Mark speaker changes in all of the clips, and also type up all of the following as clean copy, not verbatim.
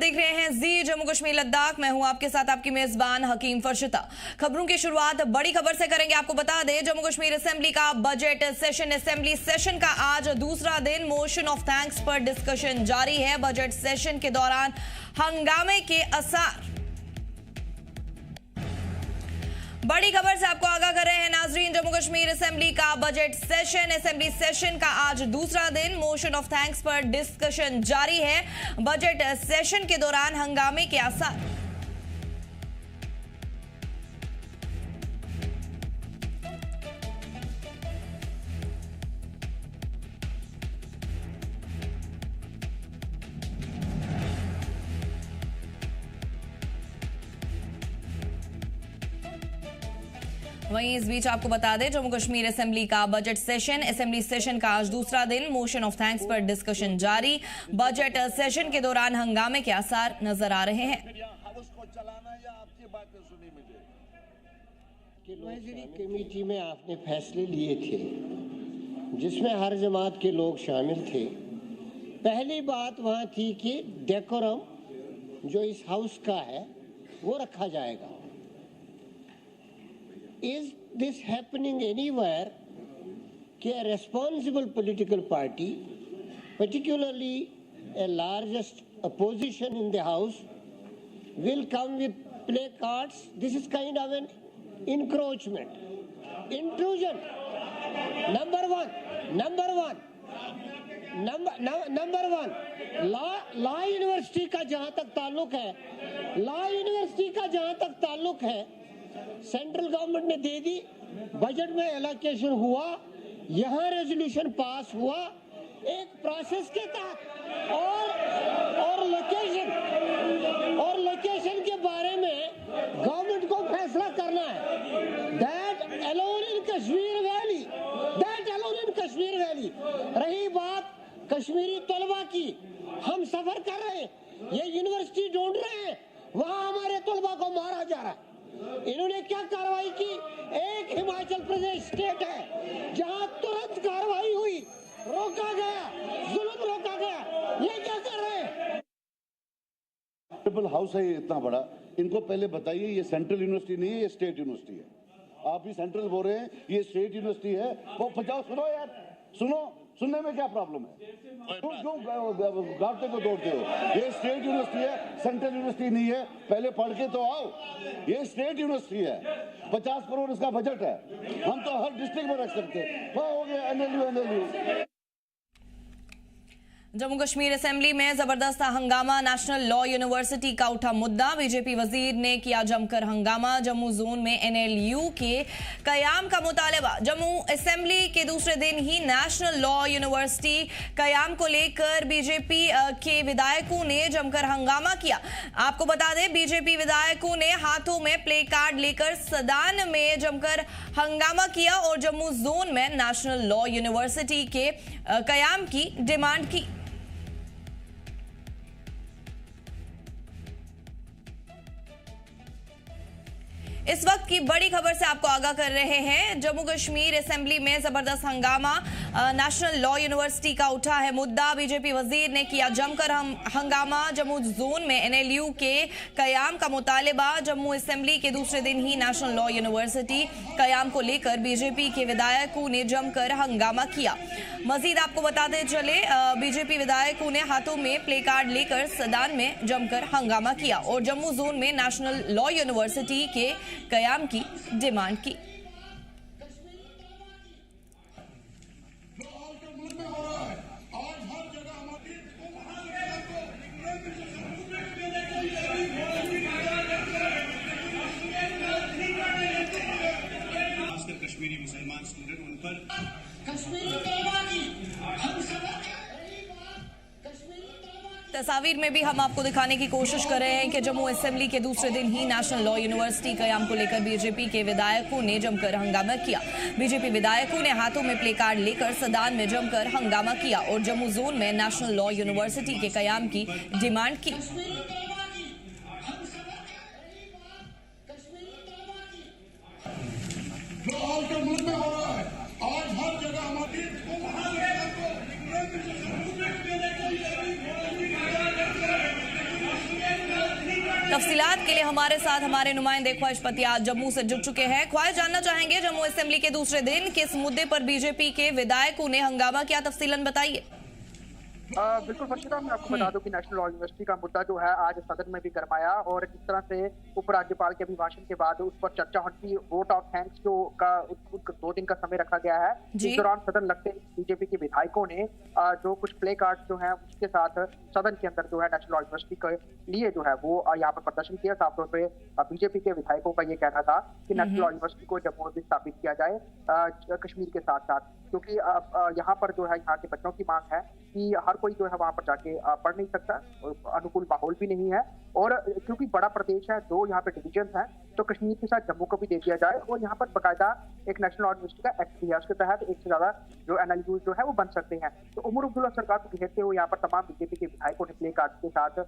Speaker 1: देख रहे हैं जी जम्मू कश्मीर लद्दाख। मैं हूं आपके साथ आपकी मेजबान हकीम फरशता। खबरों की शुरुआत बड़ी खबर से करेंगे। आपको बता दें जम्मू कश्मीर असेंबली का बजट सेशन, असेंबली सेशन का आज दूसरा दिन मोशन ऑफ थैंक्स पर डिस्कशन जारी है। बजट सेशन के दौरान हंगामे के आसार। बड़ी खबर से आपको आगाह कर रहे हैं नाजरीन, जम्मू कश्मीर असेंबली का बजट सेशन, असेंबली सेशन का आज दूसरा दिन मोशन ऑफ थैंक्स पर डिस्कशन जारी है। बजट सेशन के दौरान हंगामे के आसार। वहीं इस बीच आपको बता दें जम्मू कश्मीर असेंबली का बजट सेशन, असेंबली सेशन का आज दूसरा दिन मोशन ऑफ थैंक्स पर डिस्कशन जारी। बजट सेशन के दौरान हंगामे के आसार नजर आ रहे हैं।
Speaker 2: कमेटी में आपने फैसले लिए थे जिसमें हर जमात के लोग शामिल थे। पहली बात वहां थी कि डेकोरम जो इस हाउस का है वो रखा जाएगा। Is this happening anywhere कि a responsible political party, particularly a largest opposition in the house, will come with placards? This is kind of an encroachment, intrusion. Number one, law university का जहां तक ताल्लुक है, सेंट्रल गवर्नमेंट ने दे दी, budget में allocation हुआ, यहाँ रेजोल्यूशन पास हुआ एक प्रोसेस के तहत, और लोकेशन के बारे में गवर्नमेंट को फैसला करना है। That alone in Kashmir valley. रही बात कश्मीरी तलबा की, हम सफर कर रहे हैं, ये यूनिवर्सिटी ढूंढ रहे हैं, वहाँ हमारे तलबा को मारा जा रहा है। इन्होंने क्या कार्रवाई की? एक हिमाचल प्रदेश स्टेट है जहां तुरंत कार्रवाई हुई, रोका गया, जुल्म रोका गया। ये क्या कर रहे हैं?
Speaker 3: ट्रिपल हाउस है ये इतना बड़ा, इनको पहले बताइए ये सेंट्रल यूनिवर्सिटी नहीं है, ये स्टेट यूनिवर्सिटी है। आप भी सेंट्रल बोल रहे हैं, ये स्टेट यूनिवर्सिटी है। वो बचाओ, सुनो यार, सुनने में क्या प्रॉब्लम है? क्यों गाते को दौड़ते हो? ये स्टेट यूनिवर्सिटी है, सेंट्रल यूनिवर्सिटी नहीं है। पहले पढ़ के तो आओ। ये स्टेट यूनिवर्सिटी है, 50 करोड़ इसका बजट है। हम तो हर डिस्ट्रिक्ट में रख सकते हैं। वह हो गया एनएलयू।
Speaker 1: जम्मू कश्मीर असेंबली में जबरदस्त हंगामा, नेशनल लॉ यूनिवर्सिटी का उठा मुद्दा, बीजेपी वजीर ने किया जमकर हंगामा। जम्मू जोन में एनएलयू के कयाम का मुतालबा। जम्मू असेंबली के दूसरे दिन ही नेशनल लॉ यूनिवर्सिटी कयाम को लेकर बीजेपी के विधायकों ने जमकर हंगामा किया। आपको बता दें बीजेपी विधायकों ने हाथों में प्ले कार्ड लेकर सदन में जमकर हंगामा किया और जम्मू जोन में नेशनल लॉ यूनिवर्सिटी के कयाम की डिमांड की। इस वक्त की बड़ी खबर से आपको आगाह कर रहे हैं। जम्मू कश्मीर असेंबली में जबरदस्त हंगामा, नेशनल लॉ यूनिवर्सिटी का उठा है मुद्दा, बीजेपी वजीर ने किया जमकर हंगामा। जम्मू जोन में एनएलयू के कयाम का मुतालबा। जम्मू असेंबली के दूसरे दिन ही नेशनल लॉ यूनिवर्सिटी कयाम को लेकर बीजेपी के विधायकों ने जमकर हंगामा किया। मजीद आपको बताते चले बीजेपी विधायकों ने हाथों में प्ले कार्ड लेकर सदन में जमकर हंगामा किया और जम्मू जोन में नेशनल लॉ यूनिवर्सिटी के कयाम की डिमांड की।
Speaker 4: कश्मीरी मुसलमान स्टूडेंट, उन पर
Speaker 1: तस्वीर में भी हम आपको दिखाने की कोशिश कर रहे हैं कि जम्मू असेंबली के दूसरे दिन ही नेशनल लॉ यूनिवर्सिटी कयाम को लेकर बीजेपी के विधायकों ने जमकर हंगामा किया। बीजेपी विधायकों ने हाथों में प्ले कार्ड लेकर सदन में जमकर हंगामा किया और जम्मू जोन में नेशनल लॉ यूनिवर्सिटी के कयाम की डिमांड की। तफसीलात के लिए हमारे साथ हमारे नुमाइंदे ख्वाहिश पतियाल जम्मू से जुड़ चुके हैं। ख्वाहिश, जानना चाहेंगे जम्मू असेंबली के दूसरे दिन किस मुद्दे पर बीजेपी के विधायकों ने हंगामा किया, तफसीलन बताइए।
Speaker 4: बिल्कुल फर्शिदा, मैं आपको बता दूं कि नेशनल लॉ यूनिवर्सिटी का मुद्दा जो है आज सदन में भी गरमाया और जिस तरह से उपराज्यपाल के अभिभाषण के बाद उस पर चर्चा होती, वोट ऑफ थैंक्स जो का 2 दिन का समय रखा गया है। इस दौरान सदन लगते बीजेपी के विधायकों ने जो कुछ प्ले कार्ड जो है उसके साथ सदन के अंदर जो है नेशनल लॉ यूनिवर्सिटी के लिए जो है वो यहाँ पर प्रदर्शन किया। साफ तौर पर बीजेपी के विधायकों का ये कहना था कि नेशनल लॉ यूनिवर्सिटी को जम्मू में स्थापित किया जाए कश्मीर के साथ साथ, क्योंकि यहाँ पर जो है यहाँ के बच्चों की मांग है कि हर कोई जो है वहां पर जाके पढ़ नहीं सकता, अनुकूल माहौल भी नहीं है और क्योंकि बड़ा प्रदेश है, 2 यहाँ पे डिवीजन है, तो कश्मीर के साथ जम्मू को भी दे दिया जाए और यहाँ पर बाकायदा एक नेशनल लॉ यूनिवर्सिटी का एक्ट भी है, उसके तहत एक से ज्यादा जो एनएलयू जो है वो बन सकते हैं। तो उमर अब्दुल्ला सरकार को घेरते हुए यहाँ पर तमाम बीजेपी के विधायकों ने प्ले कार्ड के साथ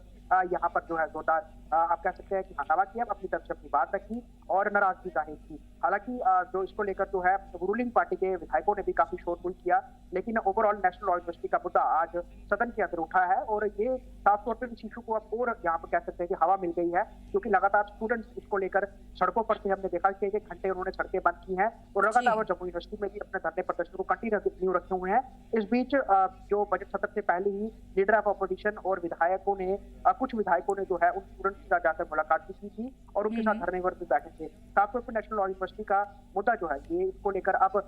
Speaker 4: यहाँ पर जो है जोरदार आप कह सकते हैं कि हंगामा किया, अपनी तरफ से अपनी बात रखी और नाराजगी जाहिर की। हालांकि जो इसको लेकर जो है रूलिंग पार्टी के विधायकों ने भी काफी शोरगुल किया, लेकिन ओवरऑल नेशनल लॉ यूनिवर्सिटी का मुद्दा आज सदन के अंदर उठा है और ये साफ तौर पर इस इशू को अब और यहाँ पर कह सकते हैं कि हवा मिल गई है, क्योंकि लगातार स्टूडेंट्स इसको लेकर सड़कों पर से हमने देखा कि 1 घंटे उन्होंने सड़कें बंद की हैं और लगातार जम्मू यूनिवर्सिटी में भी अपने धरने प्रदर्शन को कंटिन्यू रखे हुए हैं। इस बीच जो बजट सत्र से पहले ही लीडर ऑफ अपोजिशन और विधायकों ने कुछ विधायकों ने जो है उन स्टूडेंट्स के साथ जाकर मुलाकात भी की थी और उनके साथ धरने पर भी बैठे थे। साफ तौर पर नेशनल लॉ यूनिवर्सिटी का मुद्दा जो है ये इसको लेकर अब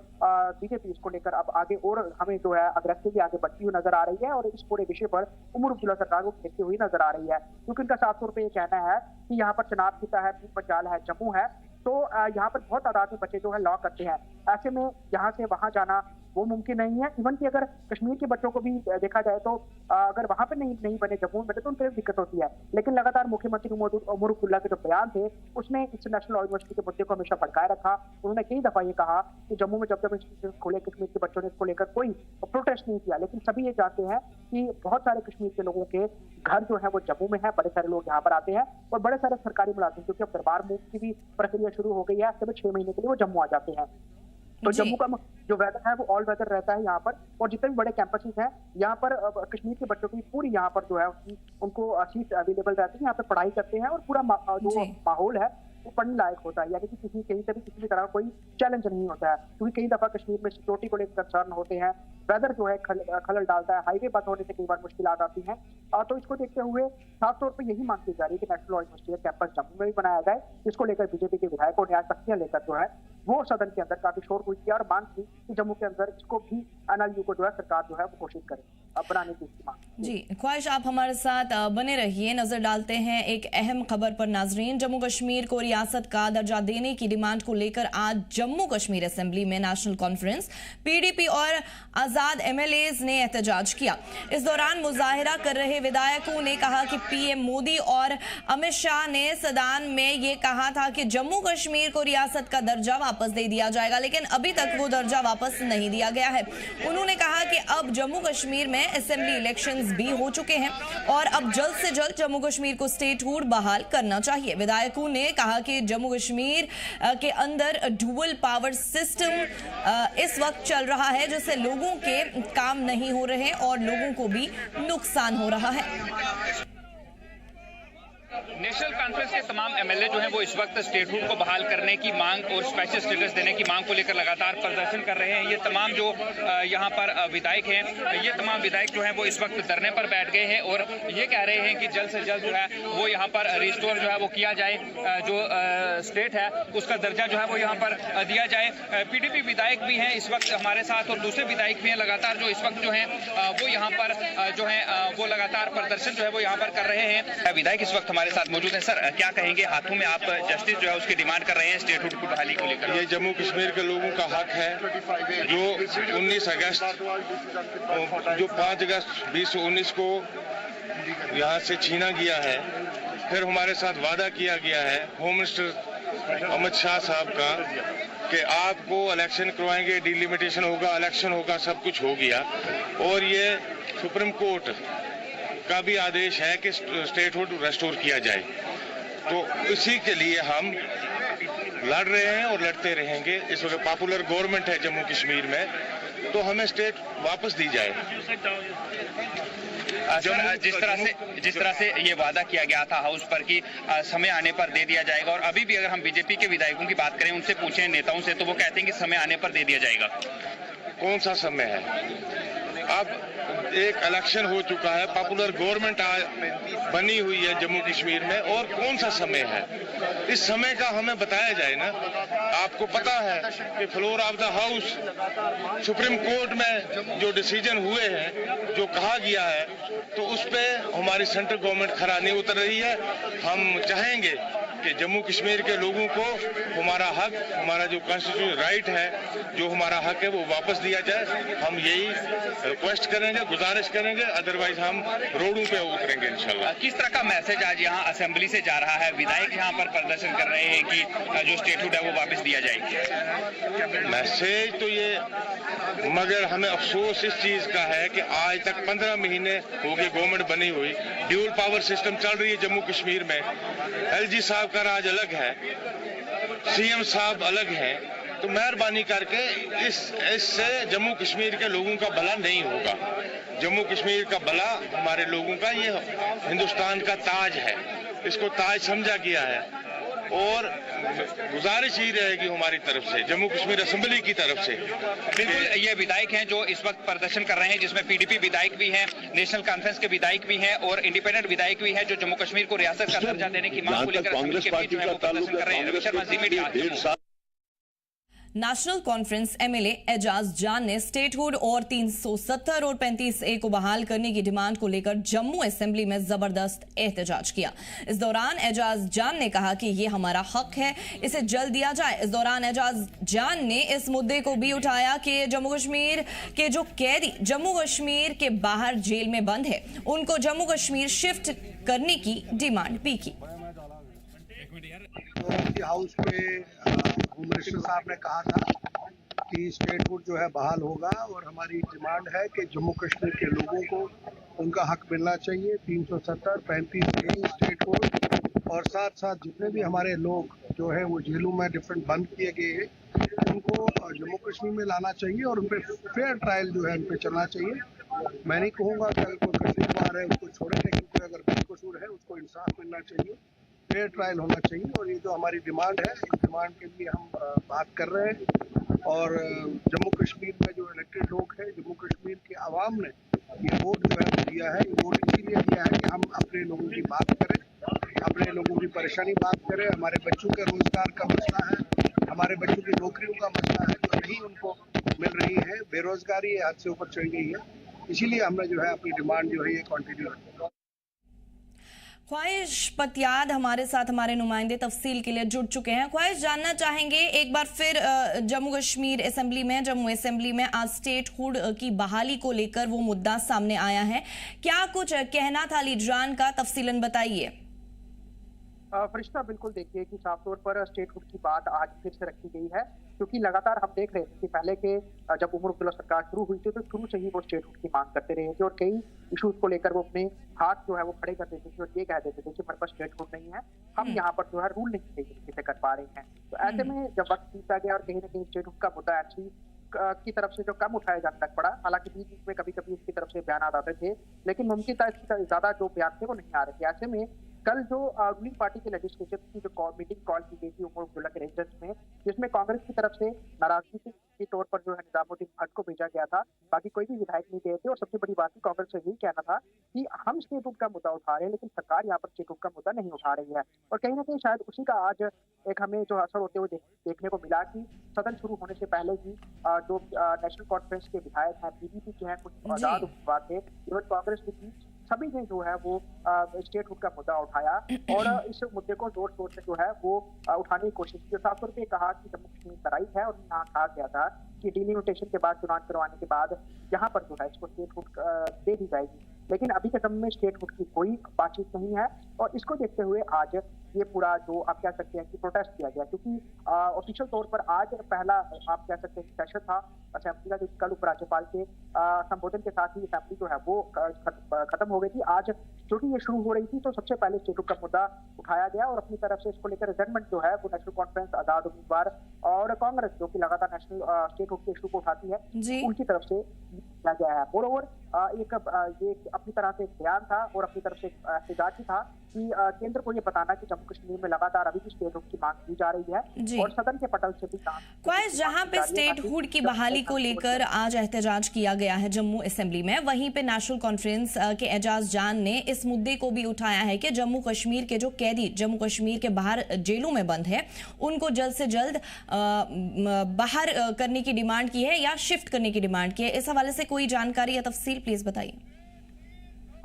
Speaker 4: बीजेपी इसको लेकर अब आगे और हमें जो है अग्रेसिवली आगे बढ़ती हुई नजर आ रही है और इस पूरे विषय पर उमर अब्दुल्ला सरकार को घेरती हुई नजर आ रही है, क्योंकि उनका साफ तौर पर यह कहना है कि यहाँ पर चनाब किता है, पंजाल है, जम्मू है, तो यहाँ पर बहुत तादाद में बच्चे जो है लॉ करते हैं। ऐसे में यहाँ से वहां जाना वो मुमकिन नहीं है। इवन कि अगर कश्मीर के बच्चों को भी देखा जाए तो अगर वहां पर नहीं बने जम्मू में तो उनको दिक्कत होती है, लेकिन लगातार मुख्यमंत्री उमर अब्दुल्ला के जो बयान थे उसने इस नेशनल लॉ यूनिवर्सिटी के मुद्दे को हमेशा भड़काए रखा। उन्होंने कई दफा ये कहा कि जम्मू में जब इंस्टीट्यूशन खोले कश्मीर के बच्चों ने इसको लेकर कोई प्रोटेस्ट नहीं किया, लेकिन सभी ये चाहते हैं कि बहुत सारे कश्मीर के लोगों के घर जो है वो जम्मू में है, बड़े सारे लोग यहाँ पर आते हैं और बड़े सारे सरकारी मुलाजिम, क्योंकि अब दरबार मूव की भी प्रक्रिया शुरू हो गई है, ऐसे में 6 महीने के लिए वो जम्मू आ जाते हैं। तो जम्मू का जो वेदर है वो ऑल वेदर रहता है यहाँ पर, और जितने भी बड़े कैंपसेस हैं यहाँ पर कश्मीर के बच्चों की पूरी यहाँ पर जो है उनको सीट अवेलेबल रहती है, यहाँ पे पढ़ाई करते हैं और पूरा जो माहौल है वो पढ़ने लायक होता है, यानी कि कहीं से भी किसी भी तरह कोई चैलेंज नहीं होता है, क्योंकि कई दफा कश्मीर में सिक्योरिटी को लेकर कंसर्न होते हैं, वेदर जो है खलल डालता है, हाईवे बंद होने से कई बार मुश्किल आती हैं। तो इसको देखते हुए साफ तौर पर यही मांग की जा रही है कि नेशनल लॉ यूनिवर्सिटी का कैंपस जम्मू में भी बनाया जाए, जिसको लेकर बीजेपी के विधायकों ने आज सख्तियां लेकर जो है वो सदन के अंदर काफी शोरगुल किया और मांग की कि जम्मू के अंदर इसको भी एनएलयू को जो है सरकार जो है वो कोशिश करे बनाने की मांग।
Speaker 1: जी ख्वाहिश, आप हमारे साथ बने रहिए। नजर डालते हैं एक अहम खबर पर नाजरीन। जम्मू कश्मीर को रियासत का दर्जा देने की डिमांड को लेकर आज जम्मू कश्मीर असेंबली में नेशनल कॉन्फ्रेंस, पीडीपी और आजाद एमएलएज ने एहतजाज किया। इस दौरान मुजाहिरा कर रहे विधायकों ने कहा कि पीएम मोदी और अमित शाह ने सदन में ये कहा था कि जम्मू कश्मीर को रियासत का दर्जा वापस दे दिया जाएगा, लेकिन अभी तक वो दर्जा वापस नहीं दिया गया है। उन्होंने कहा कि अब जम्मू कश्मीर में असेंबली इलेक्शंस भी हो चुके हैं और अब जल्द से जल्द जम्मू कश्मीर को स्टेटहुड बहाल करना चाहिए। विधायकों ने कहा कि जम्मू कश्मीर के अंदर डुअल पावर सिस्टम इस वक्त चल रहा है, जिससे लोगों के काम नहीं हो रहे और लोगों को भी नुकसान हो रहा है।
Speaker 5: नेशनल कॉन्फ्रेंस के तमाम एमएलए जो हैं वो इस वक्त स्टेटहुड को बहाल करने की मांग और स्पेशल स्टेटस देने की मांग को लेकर लगातार प्रदर्शन कर रहे हैं। ये तमाम जो यहाँ पर विधायक हैं, ये तमाम विधायक जो हैं वो इस वक्त धरने पर बैठ गए हैं और ये कह रहे हैं कि जल्द से जल्द जो है वो यहाँ पर रिस्टोर जो है वो किया जाए, जो स्टेट है उसका दर्जा जो है वो यहाँ पर दिया जाए। पीडीपी विधायक भी हैं इस वक्त हमारे साथ और दूसरे विधायक भी हैं लगातार जो इस वक्त जो है वो यहाँ पर जो है वो लगातार प्रदर्शन जो है वो यहाँ पर कर रहे हैं। विधायक इस वक्त हमारे साथ मौजूद है। सर क्या कहेंगे, हाथों में आप जस्टिस जो है उसकी डिमांड कर रहे हैं स्टेटहुड की बहाली को लेकर?
Speaker 6: ये जम्मू कश्मीर के लोगों का हक है जो 19 अगस्त जो 5 अगस्त 2019 को यहाँ से छीना गया है, फिर हमारे साथ वादा किया गया है होम मिनिस्टर अमित शाह साहब का कि आपको इलेक्शन करवाएंगे, डिलिमिटेशन होगा, इलेक्शन होगा, सब कुछ हो गया और ये सुप्रीम कोर्ट का भी आदेश है कि स्टेटहुड रेस्टोर किया जाए। तो इसी के लिए हम लड़ रहे हैं और लड़ते रहेंगे। इस वक्त पॉपुलर गवर्नमेंट है जम्मू कश्मीर में, तो हमें स्टेट वापस दी जाए।
Speaker 5: सर, जिस तरह से ये वादा किया गया था हाउस पर कि समय आने पर दे दिया जाएगा, और अभी भी अगर हम बीजेपी के विधायकों की बात करें, उनसे पूछें नेताओं से, तो वो कहते हैं कि समय आने पर दे दिया जाएगा।
Speaker 6: कौन सा समय है? अब एक इलेक्शन हो चुका है, पॉपुलर गवर्नमेंट बनी हुई है जम्मू कश्मीर में, और कौन सा समय है? इस समय का हमें बताया जाए ना। आपको पता है कि floor of the house supreme court में जो डिसीजन हुए हैं, जो कहा गया है, तो उस पे हमारी सेंट्रल गवर्नमेंट खरा नहीं उतर रही है। हम चाहेंगे कि जम्मू कश्मीर के लोगों को हमारा हक, हमारा जो कॉन्स्टिट्यूशनल राइट है, जो हमारा हक है, वो वापस दिया जाए। हम यही रिक्वेस्ट करेंगे, गुजारिश करेंगे, अदरवाइज हम रोडों पे उतरेंगे इंशाल्लाह।
Speaker 5: किस तरह का मैसेज आज यहाँ असेंबली से जा रहा है? विधायक यहाँ पर प्रदर्शन कर रहे हैं कि जो स्टेटहुड है वो वापस दिया जाए।
Speaker 6: मैसेज तो ये, मगर हमें अफसोस इस चीज का है कि आज तक 15 महीने हो गए गवर्नमेंट बनी हुई, ड्यूल पावर सिस्टम चल रही है जम्मू कश्मीर में। एलजी साहब का राज अलग है, सीएम साहब अलग हैं, तो मेहरबानी करके इससे जम्मू कश्मीर के लोगों का भला नहीं होगा। जम्मू कश्मीर का भला हमारे लोगों का, ये हिंदुस्तान का ताज है, इसको ताज समझा गया है। और गुजारिश ही रहेगी हमारी तरफ से, जम्मू कश्मीर असेंबली की तरफ से।
Speaker 5: बिल्कुल, ये विधायक हैं जो इस वक्त प्रदर्शन कर रहे हैं, जिसमें पीडीपी विधायक भी हैं, नेशनल कॉन्फ्रेंस के विधायक भी हैं और इंडिपेंडेंट विधायक भी हैं, जो जम्मू कश्मीर को रियासत का दर्जा देने की मांग को लेकर असेंबली के बीच में वो प्रदर्शन कर रहे हैं। रवि शर्मा, जी मीडिया।
Speaker 1: नेशनल कॉन्फ्रेंस एमएलए एजाज जान ने स्टेटहुड और 370 और 35A को बहाल करने की डिमांड को लेकर जम्मू असेंबली में जबरदस्त एहतजाज किया। इस दौरान एजाज जान ने कहा कि ये हमारा हक है, इसे जल्द दिया जाए। इस दौरान एजाज जान ने इस मुद्दे को भी उठाया कि जम्मू कश्मीर के जो कैदी जम्मू कश्मीर के बाहर जेल में बंद है, उनको जम्मू कश्मीर शिफ्ट करने की डिमांड भी की।
Speaker 7: हाउस पे होम मिनिस्टर साहब ने कहा था कि स्टेटहुड जो है बहाल होगा, और हमारी डिमांड है कि जम्मू कश्मीर के लोगों को उनका हक मिलना चाहिए। 370, 35A स्टेटहुड, और साथ साथ जितने भी हमारे लोग जो है वो जेलों में डिफरेंट बंद किए गए हैं, उनको जम्मू कश्मीर में लाना चाहिए और उन पर फेयर ट्रायल जो है उन पर चलना चाहिए। मैं नहीं कहूँगा कि अगर कोई कसूरवार है उसको छोड़े, लेकिन कोई अगर बेकसूर है उसको इंसाफ मिलना चाहिए, फेयर ट्रायल होना चाहिए। और ये जो हमारी डिमांड है, इस डिमांड के लिए हम बात कर रहे हैं। और जम्मू कश्मीर में जो इलेक्टेड लोग हैं, जम्मू कश्मीर के आवाम ने ये वोट जो है दिया है, ये वोट इसीलिए दिया है कि हम अपने लोगों की बात करें, अपने लोगों की परेशानी बात करें। हमारे बच्चों के रोजगार का मसला है, हमारे बच्चों की नौकरियों का मसला है जो नहीं उनको मिल रही है, बेरोजगारी हद से ऊपर चढ़ गई है। इसीलिए हमने जो है अपनी डिमांड जो है ये कंटिन्यू रखी।
Speaker 1: ख्वाहिश पतियाद हमारे साथ हमारे नुमाइंदे तफसील के लिए जुड़ चुके हैं। ख्वाहिश, जानना चाहेंगे एक बार फिर जम्मू कश्मीर असेंबली में, जम्मू असेंबली में आज स्टेटहुड की बहाली को लेकर वो मुद्दा सामने आया है, क्या कुछ कहना था लीडरान का, तफसीलन बताइए।
Speaker 4: फरिश्ता, बिल्कुल देखिए कि साफ तौर पर स्टेटहुड की बात आज फिर से रखी गई है, क्योंकि लगातार हम देख रहे थे कि पहले के जब उमर अब्दुल्ला सरकार शुरू हुई थी तो शुरू से ही वो स्टेटहुड की मांग करते रहे थे और कई इशूज को लेकर वो अपने हाथ जो है वो खड़े कर देते थे और ये कह देते थे कि हमारे पास स्टेटहुड नहीं है, हम यहाँ पर जो है रूल नहीं सही तरीके से कर पा रहे हैं। तो ऐसे में जब वक्त बीता गया और कहीं ना कहीं स्टेटहुड का मुद्दा एक्चुअली की तरफ से जो कम उठाया जाने लग पड़ा, हालांकि बीच बीच में कभी कभी इसकी तरफ से बयान आते थे, लेकिन मुमकिन था इसकी ज्यादा जो बयान थे वो नहीं आ रहे थे। ऐसे में कल जो रूलिंग पार्टी के लेजिस्लेचर की जो मीटिंग कॉल की गई थी उमर अब्दुल्ला के रेजिडेंस में, जिसमें कांग्रेस की तरफ से नाराजगी के तौर पर जो है निजामुद्दीन भट्ट को भेजा गया था, बाकी कोई भी विधायक नहीं गए थे। और सबसे बड़ी बात कांग्रेस से यही कहना था कि हम स्टेटहुड का मुद्दा उठा रहे हैं, लेकिन सरकार यहाँ पर स्टेटहुड का मुद्दा नहीं उठा रही है। और कहीं ना कहीं शायद उसी का आज एक हमें जो असर होते हुए देखने को मिला कि सदन शुरू होने से पहले ही जो नेशनल कॉन्फ्रेंस के विधायक हैं, पीडीपी के हैं, कुछ आजाद उम्मीदवार थे, इवन कांग्रेस की थी, सभी ने जो है वो स्टेटहुड का मुद्दा उठाया और इस मुद्दे को जोर शोर से जो है वो उठाने की कोशिश की। साफ तौर पर कहा कि जम्मू कश्मीर तराई है और यहाँ कहा गया था कि डिलिमिटेशन के बाद, चुनाव करवाने के बाद यहाँ पर जो है इसको स्टेटहुड दे दी जाएगी, लेकिन अभी के समय में स्टेटहुड की कोई बातचीत नहीं है। और इसको देखते हुए आज ये पूरा जो आप कह सकते हैं कि प्रोटेस्ट किया गया, क्योंकि ऑफिशियल तौर पर आज पहला आप कह सकते हैं सेशन था असेंबली का, जो कल उपराज्यपाल के संबोधन के साथ ही असेंबली जो है वो खत्म हो गई थी। आज क्योंकि ये शुरू हो रही थी तो सबसे पहले स्टेटहुड का मुद्दा उठाया गया और अपनी तरफ से इसको लेकर रिजल्टमेंट जो है वो नेशनल कॉन्फ्रेंस, आजाद उम्मीदवार और कांग्रेस जो कि लगातार नेशनल स्टेटहुड के इशू को उठाती है, उनकी तरफ से किया गया है। मोरओवर ये अपनी तरह से एक बयान था और अपनी तरफ से एहतजाज भी था कि केंद्र को ये बताना कि जम्मू कश्मीर में लगातार अभी भी स्टेटहुड की मांग की जा रही है और सदन के पटल से भी
Speaker 1: ख्वाहिश जहां पे स्टेटहुड की बहाली को लेकर आज एहतजाज किया गया है जम्मू असेंबली में, वहीं पे नेशनल कॉन्फ्रेंस के एजाज जान ने इस मुद्दे को भी उठाया है कि जम्मू कश्मीर के जो कैदी जम्मू कश्मीर के बाहर जेलों में बंद है उनको जल्द से जल्द बाहर करने की डिमांड की है या शिफ्ट करने की डिमांड की है। इस हवाले से कोई जानकारी या तफसील प्लीज बताइए।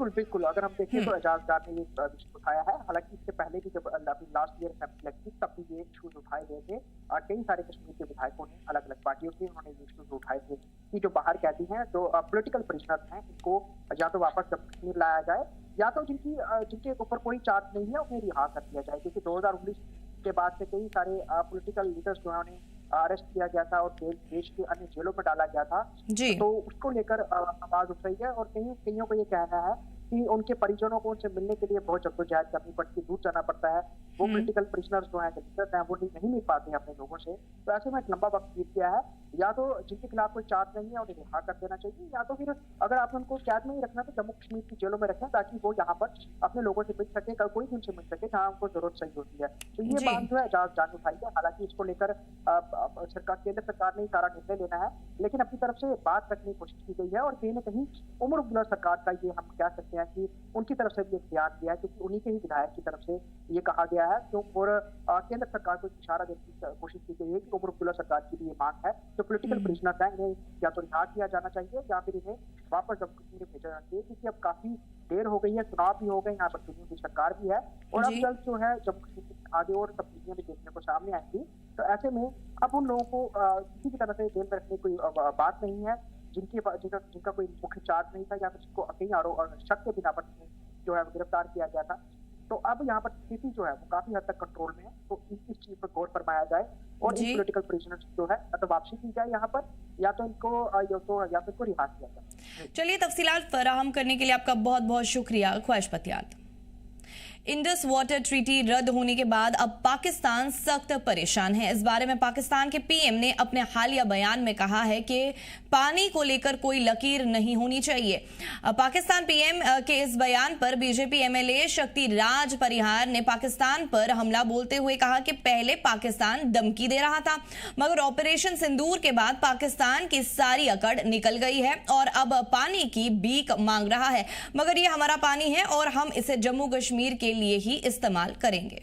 Speaker 4: बिल्कुल अगर हम देखें तो एजाज जान ने ये विषय उठाया है। हालांकि इससे पहले भी जब लास्ट ईयर असेंबली लगी तब भी ये इशूज उठाए गए थे। कई सारे कश्मीर के विधायकों ने अलग अलग पार्टियों से उन्होंने ये इशूज उठाए थे कि जो बाहर कैदी हैं, जो पॉलिटिकल प्रिजनर्स हैं, इनको या तो वापस जम्मू कश्मीर लाया जाए या तो जिनके ऊपर कोई चार्ज नहीं है उन्हें रिहा कर दिया जाए। क्योंकि 2019 के बाद से कई सारे पॉलिटिकल लीडर्स जो है उन्हें अरेस्ट किया गया था और देश के अन्य जेलों में डाला गया था तो उसको लेकर आवाज उठ रही है और कईयों को ये कहना है कि उनके परिजनों को उनसे मिलने के लिए बहुत जद्दोजहद करनी पड़ती है, दूर जाना पड़ता है। वो पॉलिटिकल प्रिजनर्स जो हैं वो नहीं मिल पाते हैं अपने लोगों से। तो ऐसे में एक लंबा वक्त बीत गया है। या तो जिनके खिलाफ कोई चार्ज नहीं है उन्हें रिहा कर देना चाहिए या तो फिर अगर आप उनको कैद में ही रखना तो जम्मू कश्मीर की जेलों में रखें ताकि वो यहाँ पर अपने लोगों से मिल सके, कोई भी उनसे मिल सके जहाँ उनको जरूरत सही होती है। तो ये बात जो है एजाज जान उठाई है। हालांकि इसको लेकर केंद्र सरकार ने सारा निर्णय लेना है, लेकिन अपनी तरफ से बात रखने की कोशिश की गई है और कहीं ना कहीं उमर अब्दुल्ला सरकार का ये हम कह सकते हैं कि उनकी तरफ से भी एक बयान दिया है क्योंकि उन्हीं के ही विधायक की तरफ से ये कहा गया है। तो और केंद्र सरकार को इशारा देने की कोशिश की गई है कि उमर अब्दुल्ला सरकार की भी ये मांग है जो पॉलिटिकल प्रिजनर्स हैं इन्हें या तो रिहा किया जाना चाहिए या फिर इन्हें वापस जम्मू कश्मीर भेजा जाना चाहिए क्योंकि अब काफी देर हो गई है, चुनाव भी हो गए, यहाँ पर चुनी हुई सरकार भी है और अब जल्द जो है जम्मू कश्मीर आगे और तब्दीलियां भी देखने को सामने आएंगी। तो ऐसे में अब उन लोगों को किसी भी तरह से जेल में रखने कोई बात नहीं है जिनका कोई मुख्य चार्ज नहीं था या फिर जिनको कहीं शक के बिना पर जो है गिरफ्तार किया गया था। तो अब यहाँ पर स्थिति जो है वो काफी हद तक कंट्रोल में है। तो इस चीज पर गौर फरमाया जाए और इन पॉलिटिकल प्रिजनर्स जो है तो वापसी की जाए यहाँ पर या तो इनको रिहा किया जाए।
Speaker 1: चलिए तफसीलात फराहम करने के लिए आपका बहुत बहुत शुक्रिया ख्वाहिश पतियाल। इंडस वाटर ट्रीटी रद्द होने के बाद अब पाकिस्तान सख्त परेशान है। इस बारे में पाकिस्तान के पीएम ने अपने हालिया बयान में कहा है कि पानी को लेकर कोई लकीर नहीं होनी चाहिए। पाकिस्तान पीएम के इस बयान पर बीजेपी एमएलए शक्ति राज परिहार ने पाकिस्तान पर हमला बोलते हुए कहा कि पहले पाकिस्तान धमकी दे रहा था मगर ऑपरेशन सिंदूर के बाद पाकिस्तान की सारी अकड़ निकल गई है और अब पानी की भीख मांग रहा है मगर ये हमारा पानी है और हम इसे जम्मू कश्मीर के लिए ही इस्तेमाल करेंगे।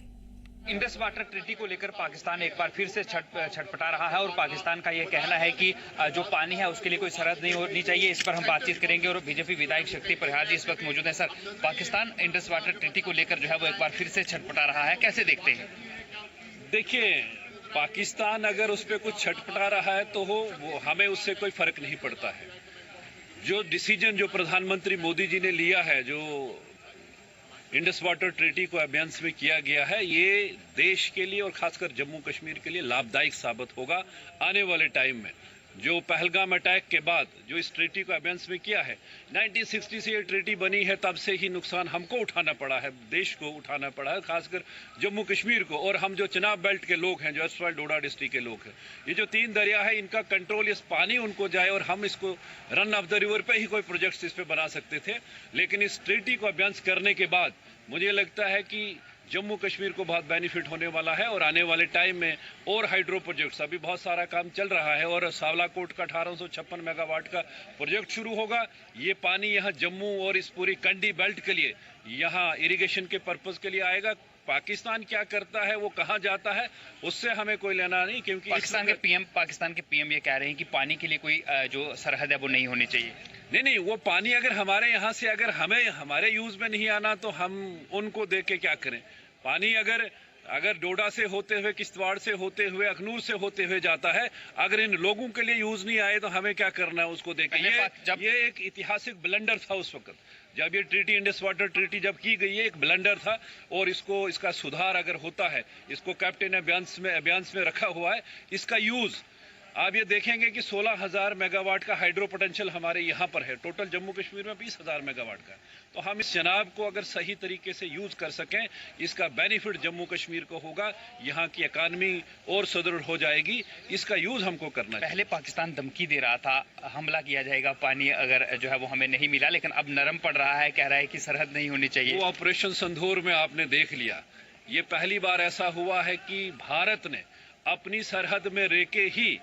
Speaker 5: इंडस वाटर ट्रीटी को लेकर पाकिस्तान एक बार फिर से छटपटा रहा है और पाकिस्तान का यह कहना है कि जो पानी है उसके लिए कोई सरहद नहीं होनी चाहिए। इस पर हम बातचीत करेंगे और बीजेपी विधायक शक्ति परिहार जी इस वक्त मौजूद है। Sir, Pakistan Indus water treaty को लेकर जो है वो एक बार फिर से छटपटा रहा है, कैसे देखते हैं?
Speaker 8: देखिए, पाकिस्तान अगर उस पर कुछ छटपटा रहा है तो वो हमें उससे कोई फर्क नहीं पड़ता है। जो डिसीजन जो प्रधानमंत्री मोदी जी ने लिया है, जो इंडस वाटर ट्रीटी को अभ्यास में किया गया है, ये देश के लिए और खासकर जम्मू कश्मीर के लिए लाभदायक साबित होगा आने वाले टाइम में। जो पहलगाम अटैक के बाद जो इस ट्रीटी को अभ्यास में किया है, 1960 से ये ट्रीटी बनी है, तब से ही नुकसान हमको उठाना पड़ा है, देश को उठाना पड़ा है, खासकर जम्मू कश्मीर को। और हम जो चिनाब बेल्ट के लोग हैं, जो असफाल डोडा डिस्ट्रिक्ट के लोग हैं, ये जो 3 दरिया है इनका कंट्रोल, इस पानी उनको जाए और हम इसको रन ऑफ द रिवर पे ही कोई प्रोजेक्ट्स इस पे बना सकते थे। लेकिन इस ट्रीटी को अभ्यास करने के बाद मुझे लगता है कि जम्मू कश्मीर को बहुत बेनिफिट होने वाला है और आने वाले टाइम में और हाइड्रो प्रोजेक्ट्स, अभी बहुत सारा काम चल रहा है और सावलाकोट का 1856 मेगावाट का प्रोजेक्ट शुरू होगा। ये पानी यहाँ जम्मू और इस पूरी कंडी बेल्ट के लिए, यहाँ इरिगेशन के पर्पज के लिए आएगा। पाकिस्तान क्या करता है, वो कहाँ जाता है, उससे हमें कोई लेना नहीं, क्योंकि
Speaker 5: पाकिस्तान के पीएम ये कह रहे हैं कि पानी के लिए कोई जो सरहद है वो नहीं होनी चाहिए।
Speaker 8: नहीं, वो पानी अगर हमारे यहाँ से अगर हमें हमारे यूज में नहीं आना तो हम उनको देख के क्या करें। पानी अगर डोडा से होते हुए, किश्तवाड़ से होते हुए, अखनूर से होते हुए जाता है, अगर इन लोगों के लिए यूज नहीं आए तो हमें क्या करना है उसको देखें। ये एक ऐतिहासिक ब्लंडर था उस वक्त जब ये ट्रीटी, इंडस वाटर ट्रीटी जब की गई है, एक ब्लंडर था और इसका सुधार अगर होता है, इसको कैप्टन अभियान में रखा हुआ है, इसका यूज आप ये देखेंगे कि 16,000 मेगावाट का हाइड्रो पोटेंशियल हमारे यहाँ पर है, टोटल जम्मू कश्मीर में 20,000 मेगावाट का। तो हम इस चनाब को अगर सही तरीके से यूज कर सकें, इसका बेनिफिट जम्मू कश्मीर को होगा, यहाँ की इकानमी और सुदृढ़ हो जाएगी। इसका यूज हमको करना है।
Speaker 5: पहले पाकिस्तान धमकी दे रहा था, हमला किया जाएगा पानी अगर जो है वो हमें नहीं मिला, लेकिन अब नरम पड़ रहा है, कह रहा है कि सरहद नहीं होनी चाहिए।
Speaker 8: वो ऑपरेशन संदूर में आपने देख लिया, ये पहली बार ऐसा हुआ है कि भारत ने अपनी सरहद में रेके ही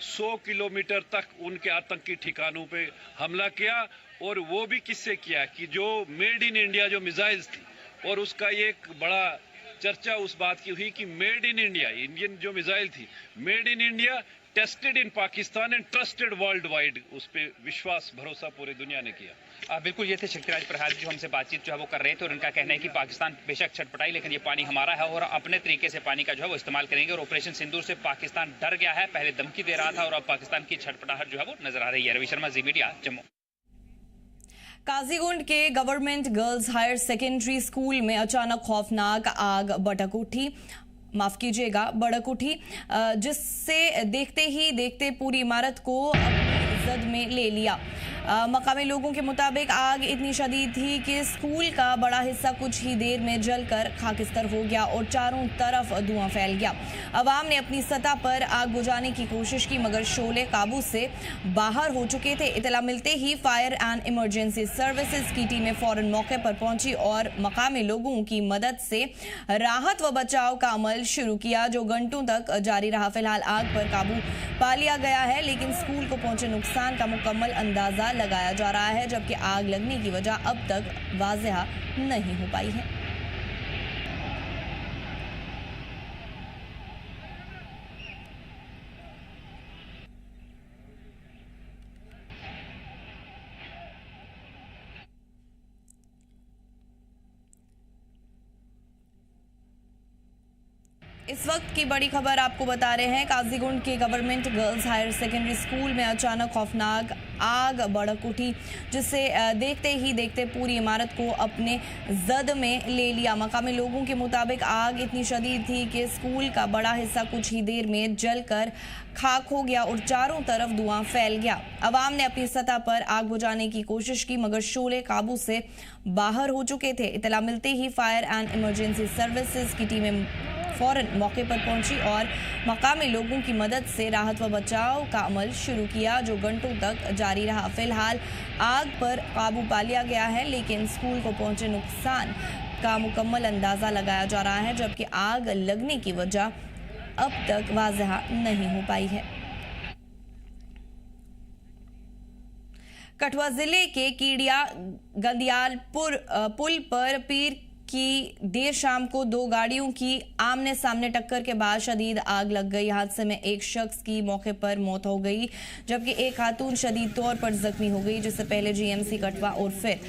Speaker 8: 100 किलोमीटर तक उनके आतंकी ठिकानों पे हमला किया, और वो भी किससे किया कि जो मेड इन इंडिया जो मिसाइल्स थी, और उसका एक बड़ा चर्चा उस बात की हुई कि मेड इन इंडिया, इंडियन जो मिसाइल थी made in India, tested in Pakistan and trusted world wide, उस पर विश्वास भरोसा पूरी दुनिया ने किया।
Speaker 5: बिल्कुल, ये थे शक्तिराज प्रहार जो हमसे बातचीत जो है वो कर रहे थे, और उनका कहना है कि पाकिस्तान बेशक छटपटाई, लेकिन ये पानी हमारा है और अपने तरीके से पानी का जो है वो इस्तेमाल करेंगे। और ऑपरेशन सिंदूर से पाकिस्तान डर गया है, पहले धमकी दे रहा था और अब पाकिस्तान की छटपटाहट जो है वो नजर आ रही है। रवि शर्मा, जी मीडिया, जम्मू।
Speaker 1: काजीगुंड के government girls higher secondary school में अचानक खौफनाक आग भड़क उठी, भड़क उठी, जिससे देखते ही देखते पूरी इमारत को अपनी जद में ले लिया। मकामी लोगों के मुताबिक आग इतनी शदीद थी कि स्कूल का बड़ा हिस्सा कुछ ही देर में जलकर खाकिस्तर हो गया और चारों तरफ धुआं फैल गया। अवाम ने अपनी सतह पर आग बुझाने की कोशिश की, मगर शोले काबू से बाहर हो चुके थे। इतला मिलते ही फायर एंड इमरजेंसी सर्विसेज की टीमें फौरन मौके पर पहुंची और मकामी लोगों की मदद से राहत व बचाव का अमल शुरू किया, जो घंटों तक जारी रहा। फिलहाल आग पर काबू पा लिया गया है, लेकिन स्कूल को पहुंचे नुकसान का मुकम्मल अंदाजा लगाया जा रहा है, जबकि आग लगने की वजह अब तक वाज़ेह नहीं हो पाई है। इस वक्त की बड़ी खबर आपको बता रहे हैं, काजीगुंड के government girls higher secondary school में अचानक खौफनाक आग भड़क उठी, जिससे देखते ही देखते पूरी इमारत को अपने जद में ले लिया। मकामी लोगों के मुताबिक आग इतनी शदीद थी कि स्कूल का बड़ा हिस्सा कुछ ही देर में जलकर खाक हो गया और चारों तरफ धुआं फैल गया। अवाम ने अपनी सतह पर आग बुझाने की कोशिश की, मगर शोले काबू से बाहर हो चुके थे। इतला मिलते ही फायर एंड इमरजेंसी सर्विसेज की टीमें फौरन मौके पर पहुंची और मकामी लोगों की मदद से राहत व बचाव का अमल शुरू किया, जो घंटों तक जारी रहा। फिलहाल आग पर काबू पा लिया गया है, लेकिन स्कूल को पहुंचे नुकसान का मुकम्मल अंदाजा लगाया जा रहा है, जबकि आग लगने की वजह अब तक वाज़ेह नहीं हो पाई है। कठुआ जिले के कीड़िया गंदियालपुर पुल पर पीर की देर शाम को दो गाड़ियों की आमने सामने टक्कर के बाद शदीद आग लग गई। हादसे में एक शख्स की मौके पर मौत हो गई, जबकि एक खातून शदीद तौर पर जख्मी हो गई, जिससे पहले जीएमसी कठुआ और फिर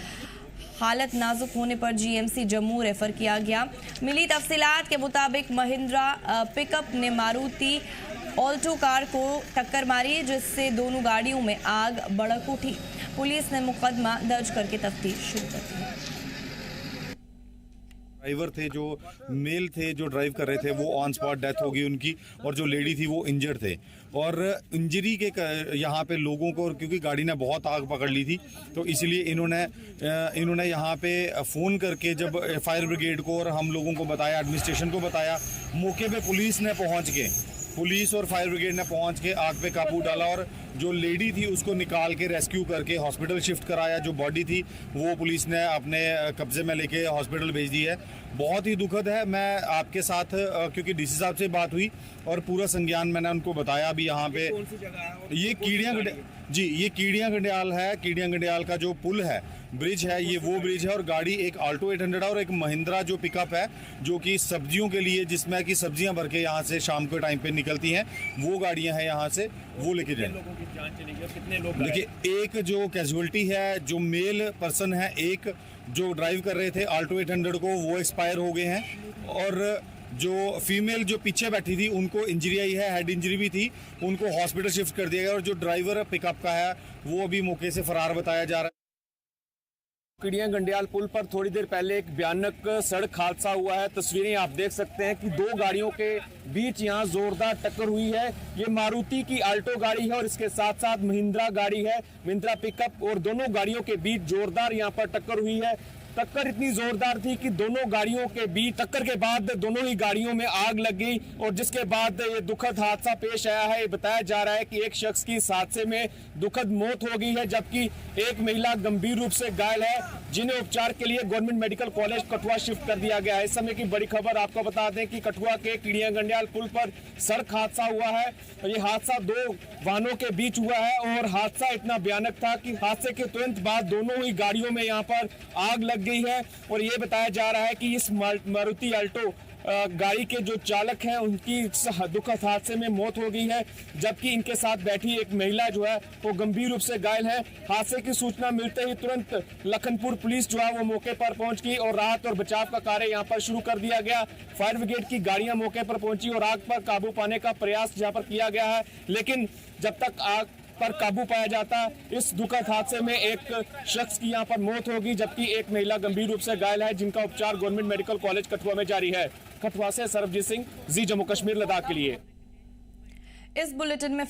Speaker 1: हालत नाजुक होने पर जीएमसी जम्मू रेफर किया गया। मिली तफसीलात के मुताबिक महिंद्रा पिकअप ने मारुति ऑल्टो कार को टक्कर मारी, जिससे दोनों गाड़ियों में आग भड़क उठी। पुलिस ने मुकदमा दर्ज करके तफ्तीश शुरू कर दी।
Speaker 9: ड्राइवर थे, जो मेल थे जो ड्राइव कर रहे थे, वो ऑन स्पॉट डेथ हो गई उनकी, और जो लेडी थी वो इंजर्ड थे। और इंजरी के यहाँ पे लोगों को, क्योंकि गाड़ी ने बहुत आग पकड़ ली थी, तो इसलिए इन्होंने यहाँ पे फ़ोन करके जब फायर ब्रिगेड को और हम लोगों को बताया, एडमिनिस्ट्रेशन को बताया, मौके पे पुलिस और फायर ब्रिगेड ने पहुंच के आग पे काबू डाला और जो लेडी थी उसको निकाल के रेस्क्यू करके हॉस्पिटल शिफ्ट कराया। जो बॉडी थी वो पुलिस ने अपने कब्जे में लेके हॉस्पिटल भेज दी है। बहुत ही दुखद है। मैं आपके साथ क्योंकि डीसी साहब से बात हुई और पूरा संज्ञान मैंने उनको बताया। अभी यहाँ पे ये कीड़ियाँ गंडियाल है। कीड़ियाँ गंडियाल का जो पुल है, ब्रिज है, ये वो ब्रिज है। और गाड़ी एक आल्टो 800 और एक महिंद्रा जो पिकअप है, जो कि सब्जियों के लिए, जिसमें कि सब्जियां भर के यहाँ से शाम के टाइम पे निकलती हैं, वो गाड़ियां हैं यहाँ से, वो लेके जाए। कितने लोग? देखिए, एक जो कैजुअलिटी है, जो मेल पर्सन है, एक जो ड्राइव कर रहे थे आल्टो 800 को, वो एक्सपायर हो गए हैं। और जो फीमेल जो पीछे बैठी थी उनको इंजरी आई है, हेड इंजरी भी थी, उनको हॉस्पिटल शिफ्ट कर दिया गया। और जो ड्राइवर पिकअप का है वो अभी मौके से फरार बताया जा रहा है।
Speaker 10: किडिया गंडियाल पुल पर थोड़ी देर पहले एक भयानक सड़क हादसा हुआ है। तस्वीरें आप देख सकते हैं कि दो गाड़ियों के बीच यहां जोरदार टक्कर हुई है। ये मारुति की अल्टो गाड़ी है और इसके साथ साथ महिंद्रा गाड़ी है, महिंद्रा पिकअप, और दोनों गाड़ियों के बीच जोरदार यहां पर टक्कर हुई है। टक्कर इतनी जोरदार थी कि दोनों गाड़ियों के बीच टक्कर के बाद दोनों ही गाड़ियों में आग लग गई और जिसके बाद ये दुखद हादसा पेश आया है। बताया जा रहा है कि एक शख्स की इस हादसे में दुखद मौत हो गई है, जबकि एक महिला गंभीर रूप से घायल है, जिन्हें उपचार के लिए government medical college Kathua shift कर दिया गया है। इस समय की बड़ी खबर आपको बता दें कि कठुआ के किडिया गंडियाल पुल पर सड़क हादसा हुआ है और ये हादसा दो वाहनों के बीच हुआ है और हादसा इतना भयानक था कि हादसे के तुरंत बाद दोनों ही गाड़ियों में यहाँ पर आग लग गई है। और ये बताया जा रहा है कि इस मारुति अल्टो गाड़ी के जो चालक हैं उनकी दुखद हादसे में मौत हो गई है, जबकि इनके साथ बैठी एक महिला जो है वो गंभीर रूप से घायल है। हादसे की सूचना मिलते ही तुरंत लखनपुर पुलिस जो है वो मौके पर पहुंच गई और राहत और बचाव का कार्य यहां पर शुरू कर दिया गया। फायर ब्रिगेड की गाड़ियां मौके पर पहुंची और आग पर काबू पाने का प्रयास यहां पर किया गया है, लेकिन जब तक आग पर काबू पाया जाता, इस दुखद हादसे में एक शख्स की यहां पर मौत होगी, जबकि एक महिला गंभीर रूप से घायल है, जिनका उपचार गवर्नमेंट मेडिकल कॉलेज कठुआ में जारी है। कठुआ से सरबजीत सिंह, जी जम्मू कश्मीर लद्दाख के लिए।
Speaker 1: इस बुलेटिन में